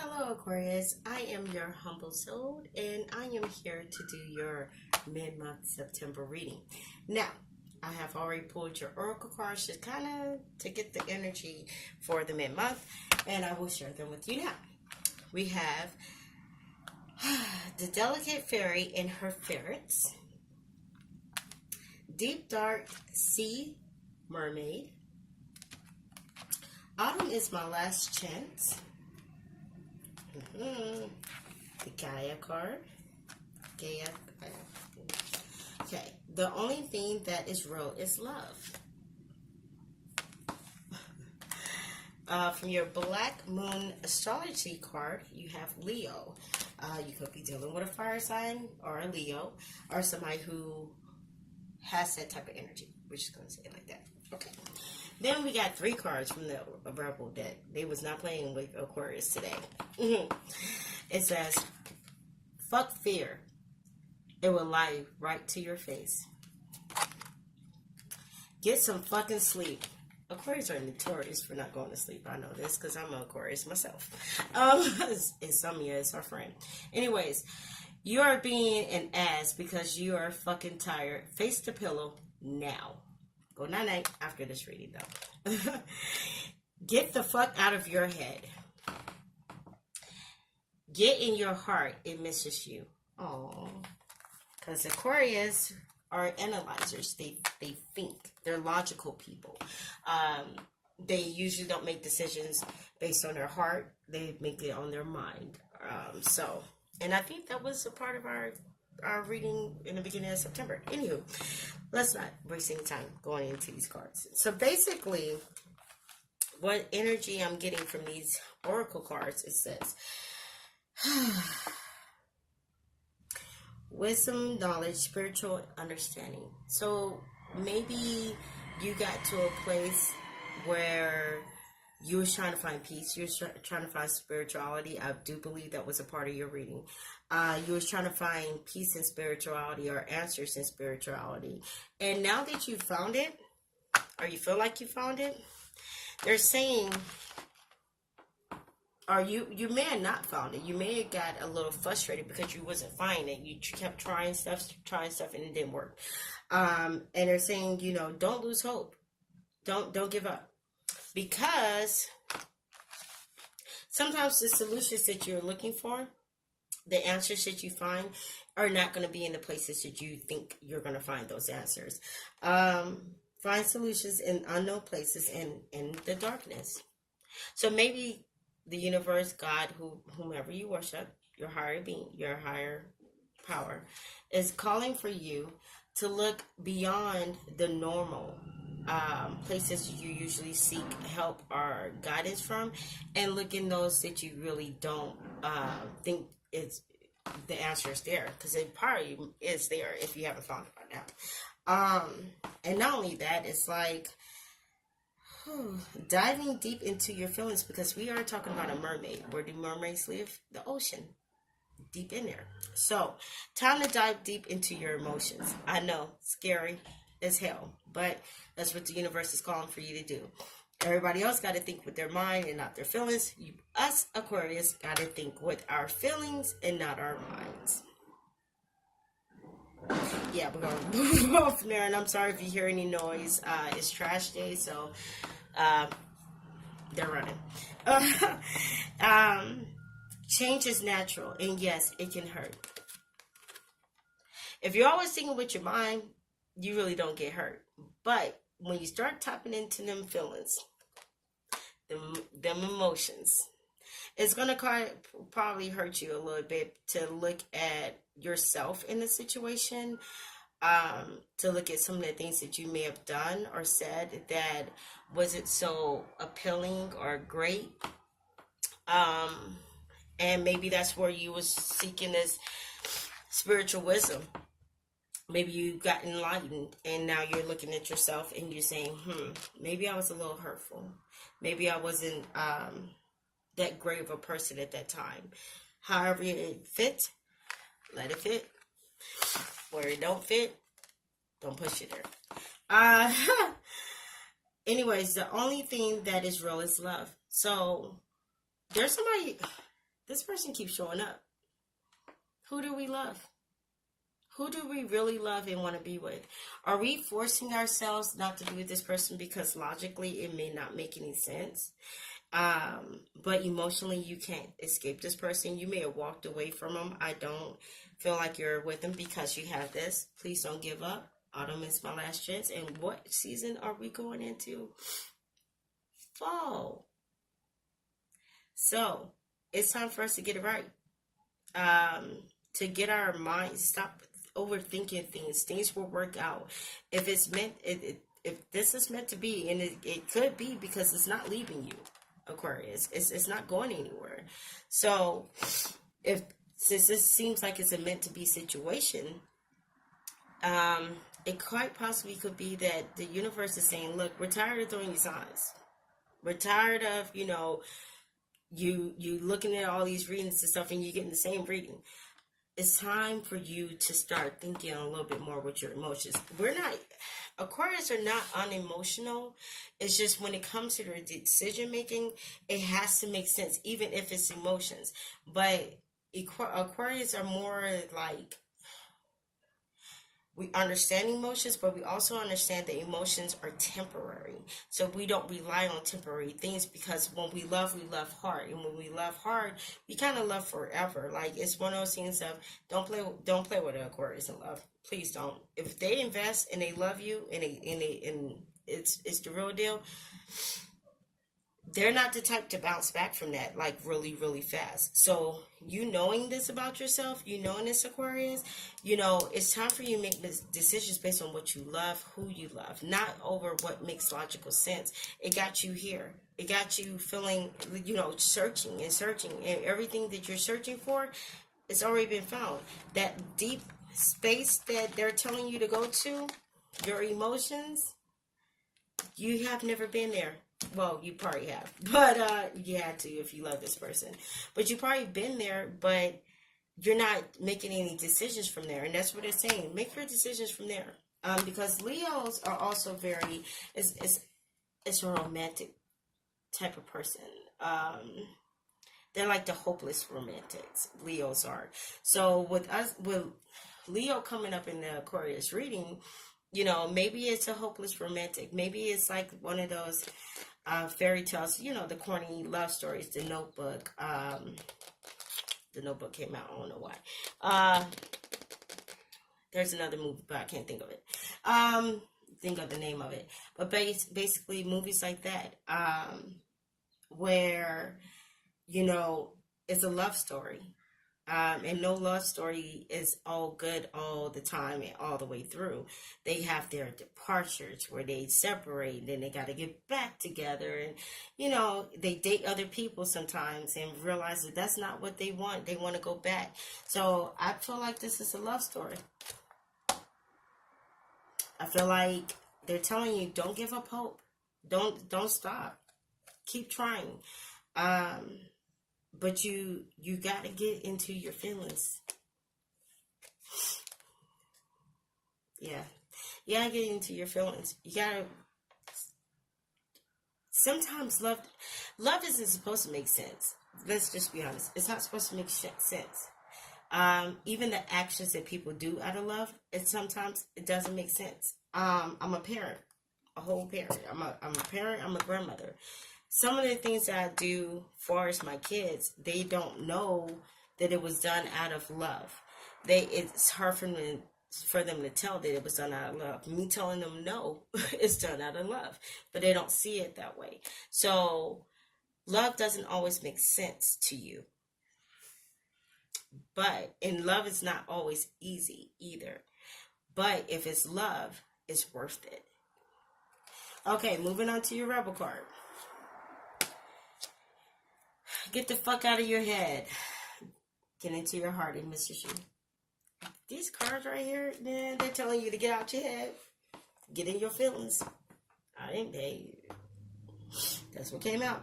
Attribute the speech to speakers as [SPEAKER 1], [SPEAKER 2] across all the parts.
[SPEAKER 1] Hello Aquarius, I am your humble soul and I am here to do your mid-month September reading. Now, I have already pulled your oracle cards just kind of to get the energy for the mid-month, and I will share them with you now. We have the delicate fairy and her ferrets, deep dark sea mermaid, autumn is my last chance, the Gaia card. Gaia. Okay. The only thing that is real is love. From your Black Moon astrology card, you have Leo. You could be dealing with a fire sign or a Leo or somebody who has that type of energy. We're just going to say it like that. Okay. Then we got 3 cards from the Rebel deck. They was not playing with Aquarius today. It says, fuck fear. It will lie right to your face. Get some fucking sleep. Aquarius are notorious for not going to sleep. I know this because I'm an Aquarius myself. And some of you is our friend. Anyways, you are being an ass because you are fucking tired. Face the pillow now. Go night-night after this reading, though. Get the fuck out of your head. Get in your heart. It misses you. Oh, because Aquarius are analyzers. They think. They're logical people. They usually don't make decisions based on their heart. They make it on their mind. And I think that was a part of our reading in the beginning of September. Anywho, let's not waste any time going into these cards. So basically, what energy I'm getting from these oracle cards, it says, wisdom, knowledge, spiritual understanding. So maybe you got to a place where you was trying to find peace. You was trying to find spirituality. I do believe that was a part of your reading. You was trying to find peace in spirituality or answers in spirituality. And now that you found it, or you feel like you found it, they're saying, or you may have not found it. You may have got a little frustrated because you wasn't finding it. You kept trying stuff, and it didn't work. And they're saying, don't lose hope. Don't give up. Because sometimes the solutions that you're looking for, the answers that you find, are not going to be in the places that you think you're going to find those answers. Find solutions in unknown places and in the darkness. So maybe the universe, God, whomever you worship, your higher being, your higher power, is calling for you to look beyond the normal places you usually seek help or guidance from, and look in those that you really don't think it's the answer is there, because it probably is there if you haven't found it by now. And not only that, it's like diving deep into your feelings, because we are talking about a mermaid. Where do mermaids live? The ocean, deep in there. So time to dive deep into your emotions. I know, scary as hell, but that's what the universe is calling for you to do. Everybody else got to think with their mind and not their feelings. Us Aquarius got to think with our feelings and not our minds. Yeah, we're going to move on from there, and I'm sorry if you hear any noise. It's trash day, so they're running. Change is natural, and yes, it can hurt. If you're always thinking with your mind, you really don't get hurt. But when you start tapping into them feelings, them emotions, it's going to probably hurt you a little bit to look at yourself in the situation, to look at some of the things that you may have done or said that wasn't so appealing or great. And maybe that's where you was seeking this spiritual wisdom. Maybe you got enlightened and now you're looking at yourself and you're saying, maybe I was a little hurtful. Maybe I wasn't that great of a person at that time. However it fit, let it fit. Where it don't fit, don't push it there. Anyways, the only thing that is real is love. So there's somebody, this person keeps showing up. Who do we love? Who do we really love and want to be with? Are we forcing ourselves not to be with this person because logically it may not make any sense? But emotionally you can't escape this person. You may have walked away from them. I don't feel like you're with them because you have this. Please don't give up. Autumn is my last chance. And what season are we going into? Fall. So it's time for us to get it right. To get our minds, stop overthinking things. Things will work out. If it's meant, if this is meant to be, and it could be, because it's not leaving you, Aquarius. It's not going anywhere. So since this seems like it's a meant to be situation, it quite possibly could be that the universe is saying, look, we're tired of throwing you signs. We're tired of, you looking at all these readings and stuff and you getting the same reading. It's time for you to start thinking a little bit more with your emotions. Aquarius are not unemotional. It's just when it comes to their decision making, it has to make sense, even if it's emotions. But Aquarius are more like, we understand emotions, but we also understand that emotions are temporary. So we don't rely on temporary things, because when we love hard. And when we love hard, we kind of love forever. Like, it's one of those things of, don't play with an Aquarius in love. Please don't. If they invest and they love you and it's the real deal, they're not the type to bounce back from that like really, really fast. So you knowing this about yourself, knowing this, Aquarius, it's time for you to make decisions based on what you love, who you love, not over what makes logical sense. It got you here. It got you feeling, searching, and everything that you're searching for, it's already been found. That deep space that they're telling you to go to, your emotions, you have never been there. Well, you probably have, but you had to if you love this person. But you probably been there, but you're not making any decisions from there, and that's what it's saying. Make your decisions from there, because Leos are also very it's a romantic type of person. They're like the hopeless romantics. Leos are. So with Leo coming up in the Aquarius reading, maybe it's a hopeless romantic. Maybe it's like one of those fairy tales, the corny love stories, The Notebook. The Notebook came out, I don't know why. There's another movie, but I can't think of it. Think of the name of it. But basically movies like that, where, it's a love story. And no love story is all good all the time and all the way through. They have their departures where they separate and then they got to get back together. And, they date other people sometimes and realize that that's not what they want. They want to go back. So I feel like this is a love story. I feel like they're telling you, don't give up hope. Don't stop. Keep trying. But you got to get into your feelings. Yeah. You got to get into your feelings. You got to... Sometimes love isn't supposed to make sense. Let's just be honest. It's not supposed to make sense. Even the actions that people do out of love, sometimes it doesn't make sense. I'm a parent. A whole parent. I'm a parent. I'm a grandmother. Some of the things that I do for my kids, they don't know that it was done out of love. It's hard for them to tell that it was done out of love. Me telling them no, it's done out of love, but they don't see it that way. So love doesn't always make sense to you. And love is not always easy either. But if it's love, it's worth it. Okay, moving on to your Rebel card. Get the fuck out of your head. Get into your heart and Mr. Shoe. These cards right here, man, they're telling you to get out your head. Get in your feelings. I didn't pay you. That's what came out.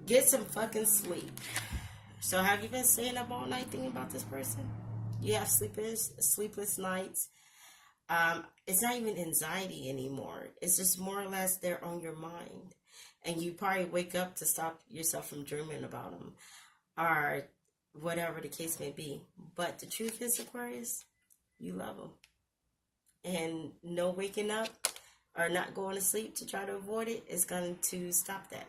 [SPEAKER 1] Get some fucking sleep. So have you been staying up all night thinking about this person? You have sleepless nights. It's not even anxiety anymore. It's just more or less they're on your mind. And you probably wake up to stop yourself from dreaming about them. Or whatever the case may be. But the truth is, Aquarius, you love them. And no waking up or not going to sleep to try to avoid it is going to stop that.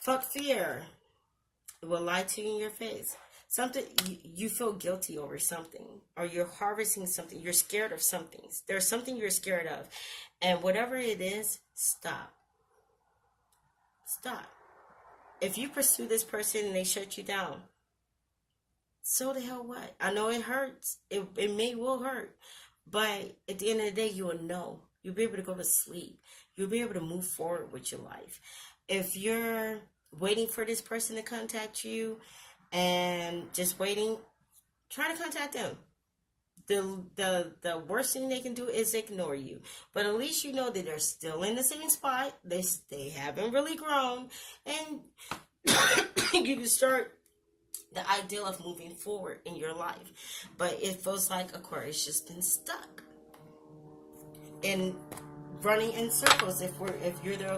[SPEAKER 1] Fuck fear. It will lie to you in your face. Something you feel guilty over something, or you're harvesting something. You're scared of something. There's something you're scared of, and whatever it is, stop. Stop. If you pursue this person and they shut you down, so the hell what? I know it hurts. It will hurt, but at the end of the day, you will know. You'll be able to go to sleep. You'll be able to move forward with your life. If you're waiting for this person to contact you and just waiting, try to contact them. The worst thing they can do is ignore you. But at least you know that they're still in the same spot. They haven't really grown. And you can start the ideal of moving forward in your life. But it feels like Aquarius just been stuck and running in circles. If you're the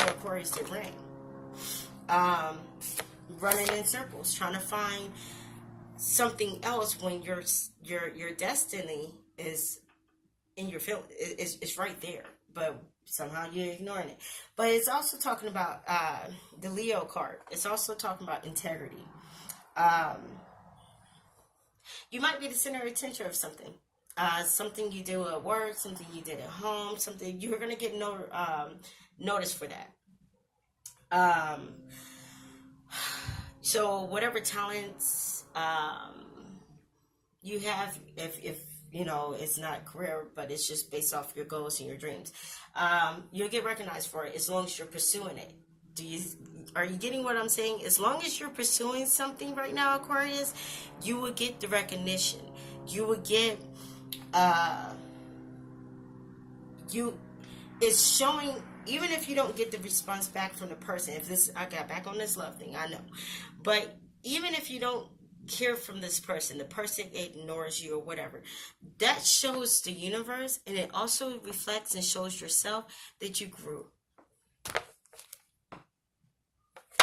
[SPEAKER 1] Aquarius that ran. Running in circles, trying to find something else when your destiny is in your field. It's right there, but somehow you're ignoring it. But it's also talking about the Leo card. It's also talking about integrity. You might be the center of attention of something. Something you do at work, something you did at home, something you're gonna get notice for that. So whatever talents you have, if you know it's not career, but it's just based off your goals and your dreams, you'll get recognized for it as long as you're pursuing it. Are you getting what I'm saying? As long as you're pursuing something right now, Aquarius, you will get the recognition. You will get it's showing. Even if you don't get the response back from the person, I got back on this love thing, I know. But even if you don't hear from this person, the person ignores you or whatever, that shows the universe, and it also reflects and shows yourself that you grew.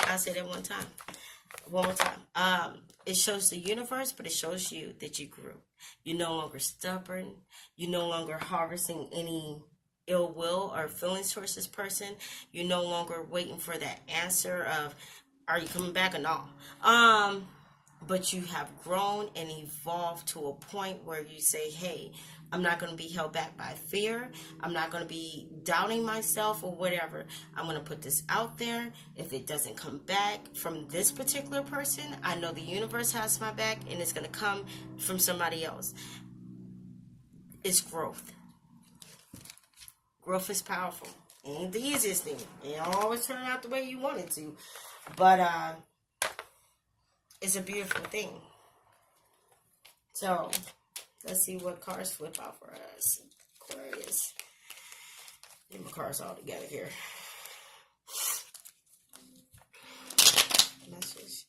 [SPEAKER 1] I'll say that one more time. It shows the universe, but it shows you that you grew. You're no longer stubborn. You're no longer harvesting any ill will or feelings towards this person. You're no longer waiting for that answer of, are you coming back or not? But you have grown and evolved to a point where you say, hey, I'm not going to be held back by fear. I'm not going to be doubting myself or whatever. I'm going to put this out there. If it doesn't come back from this particular person, I know the universe has my back, and it's going to come from somebody else. It's growth. Growth is powerful. It ain't the easiest thing. It don't always turn out the way you want it to. But it's a beautiful thing. So, let's see what cards flip out for us. Aquarius. Get my cards all together here. Message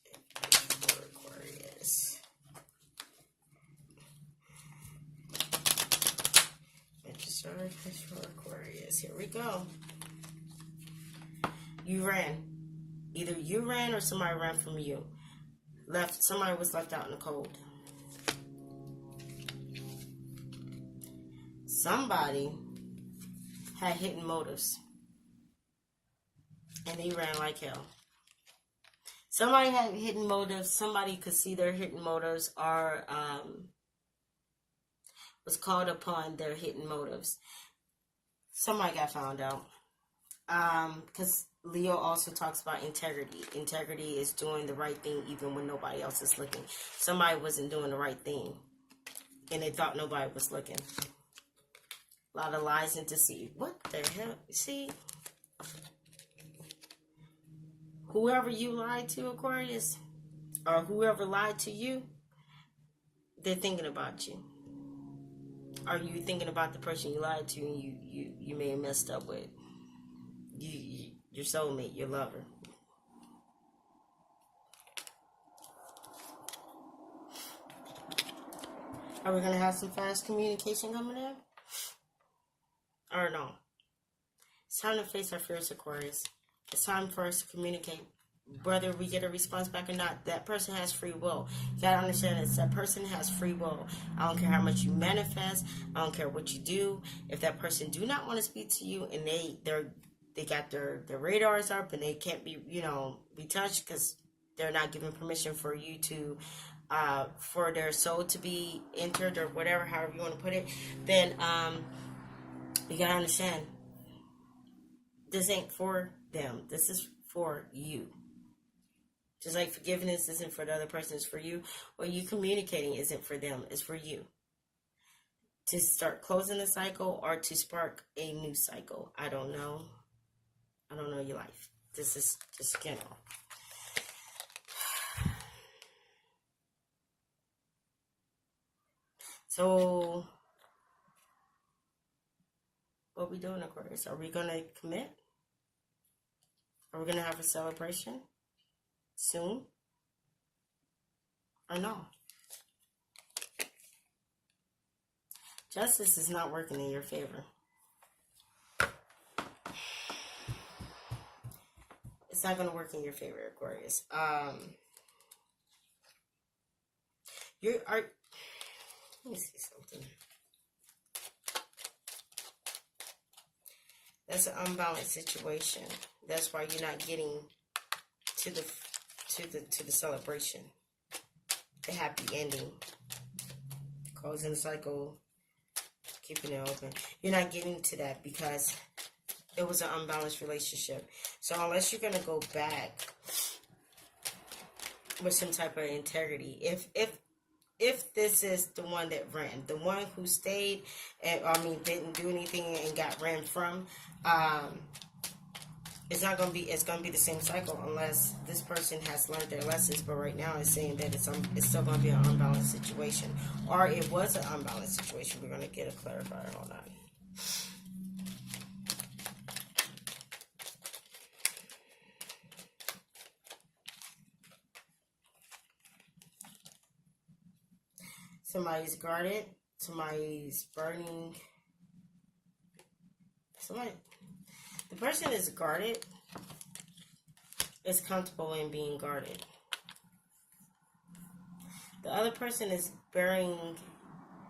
[SPEAKER 1] for Aquarius. Message for Aquarius. Here we go. You ran. Either you ran or somebody ran from you. Somebody was left out in the cold. Somebody had hidden motives, and they ran like hell. Somebody had hidden motives. Somebody could see their hidden motives, or was called upon their hidden motives. Somebody got found out. Because Leo also talks about integrity. Integrity is doing the right thing even when nobody else is looking. Somebody wasn't doing the right thing, and they thought nobody was looking. A lot of lies and deceit. What the hell? See? Whoever you lied to, Aquarius, or whoever lied to you, they're thinking about you. Are you thinking about the person you lied to and you may have messed up with? Your soulmate, your lover. Are we going to have some fast communication coming in? Or no? It's time to face our fears, Aquarius. It's time for us to communicate whether we get a response back or not, that person has free will. You gotta understand this. That person has free will. I don't care how much you manifest. I don't care what you do. If that person do not want to speak to you and they got their radars up and they can't be, be touched because they're not giving permission for you to, for their soul to be entered or whatever, however you want to put it, then you gotta understand, this ain't for them. This is for you. Just like forgiveness isn't for the other person, it's for you. Or you communicating isn't for them, it's for you. To start closing the cycle or to spark a new cycle. I don't know. I don't know your life. This is just general. So, what we doing, Aquarius? Are we going to commit? Are we going to have a celebration soon? Or no? Justice is not working in your favor. It's not going to work in your favor, Aquarius. Let me see something. That's an unbalanced situation. That's why you're not getting to the celebration, the happy ending, closing the cycle, keeping it open. You're not getting to that because it was an unbalanced relationship. So unless you're gonna go back with some type of integrity, if this is the one that ran, the one who stayed and didn't do anything and got ran from, it's gonna be the same cycle unless this person has learned their lessons. But right now it's saying that it's still gonna be an unbalanced situation, or it was an unbalanced situation. We're gonna get a clarifier. Hold on. Somebody's guarded. Somebody's burning. The person is guarded. Is comfortable in being guarded. The other person is bearing,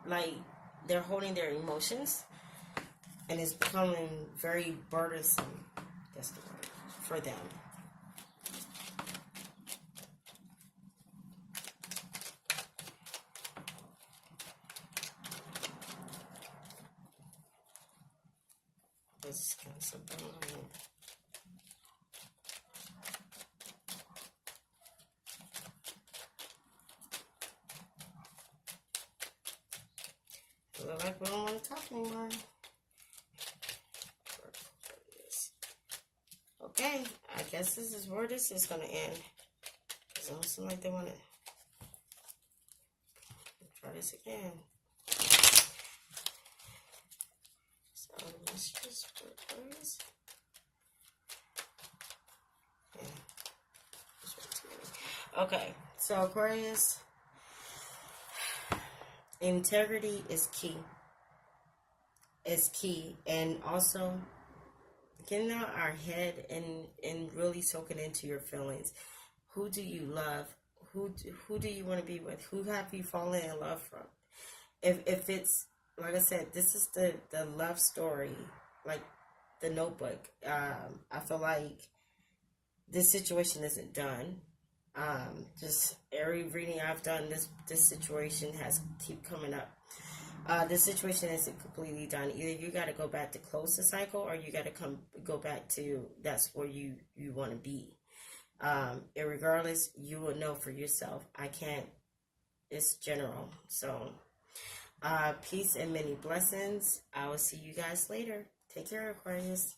[SPEAKER 1] like, they're holding their emotions, and it's becoming very burdensome. That's the word for them. Let's cancel that one. Look like we don't want to talk anymore. Okay, I guess this is where this is going to end. It don't seem like they want to try this again. So let's just put Aquarius. Yeah. Okay, so Aquarius, integrity is key. It's key, and also getting out our head and really soaking into your feelings. Who do you love? Who do you want to be with? Who have you fallen in love from? If it's, like I said, this is the love story, like the Notebook. I feel like this situation isn't done. Just every reading I've done, this situation has keep coming up. This situation isn't completely done. Either you got to go back to close the cycle, or you got to go back to that's where you want to be. Regardless, you will know for yourself. I can't. It's general. So, peace and many blessings. I will see you guys later. Take care, Aquarius.